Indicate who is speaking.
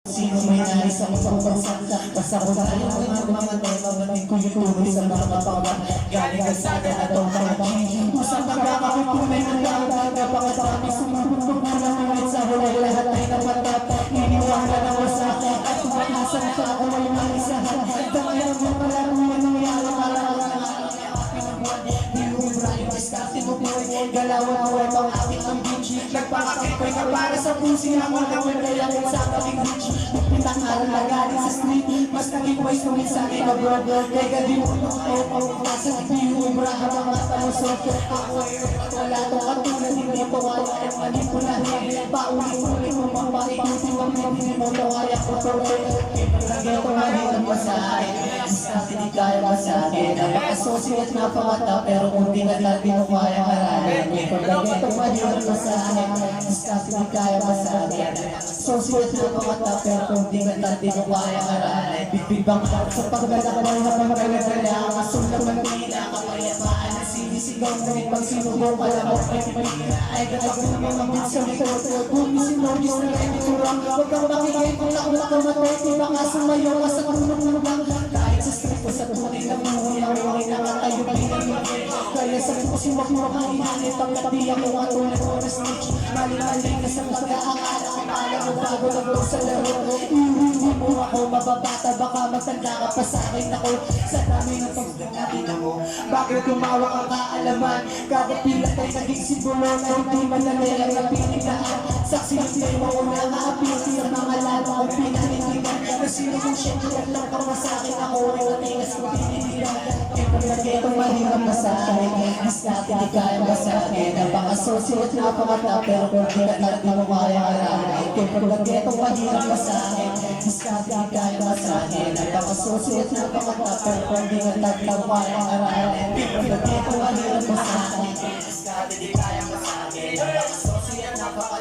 Speaker 1: Sino may nais ang pagbansak basta ko tayo ang mga tema maraming kong tuloy sa mga kapawag galing kalsada na itong pagkaking usang pagkakakutumay ng dagat napakasami sumubok na naman sa hulay lahat ay napatata iniwala ng wasak at umakasa na ako ay malisahan dahil ang pala kung mangyari galawan mo ay pang aking ang Gucci nagpakakipay ka para sa pusi ako na wala sa aking Gucci pinangalan na galing sa street mas naging wise nung sa akin na bro kaya gadi mo ako sa hindi umra habang matamusok ako ay wala tong katulad hindi ko wala ang manipulahin paulit-ulit mo mapaikuti mo mo kaya ko lagyan ko na rin ang masahe kasi di kaya ba sa akin napaka-associate na pangata pero kung di na lang pinukaya karami lagyan ko mahirap na sa akin kasi di kaya ba sa akin associate na pangata pero kung di na lang pinukaya karami bigbang sa paglalakbay habang magagala ang asul na manila kapayapaan na sinisigaw ngunit pag sinubok ka lang ay gagawin ng mga minsan kung isinodis na rin iturang huwag kang makikay kung nakulak ka matay di baka sumayo ka sa tulong-tulong kahit sa street ko sa tunay na muhulawang nakatayo pinagigay kaya sa puso makumakain hanit ang katiyak ko at unang oras niche mali-mali ka sa pag-aakala ko pala mo bago lang sa laro hindi mo ako mababata baka magtanda ka pa sa akin ako sa dami ng pagkakakita mo bakit tumawa ang kaalaman kada pilat ay naging simbolo na hindi manalay ang pinigaan saksi ng kayo mo na maapil sa mga lalo ang pinanigigan na sino kung syempre at lang ka sa akin ako ay natingas ko pininigigan kaya itong mahirap na sa akin mas natin di kaya ba sa akin napaka-associate na pangata pero kung di na natin mo kaya alamin kaya itong mahirap na sa akin mas natin di kaya ba sa akin napaka-associate na pangata pero kung di na natin mo kaya alamin kaya itong mahirap na sa akin mas natin di kaya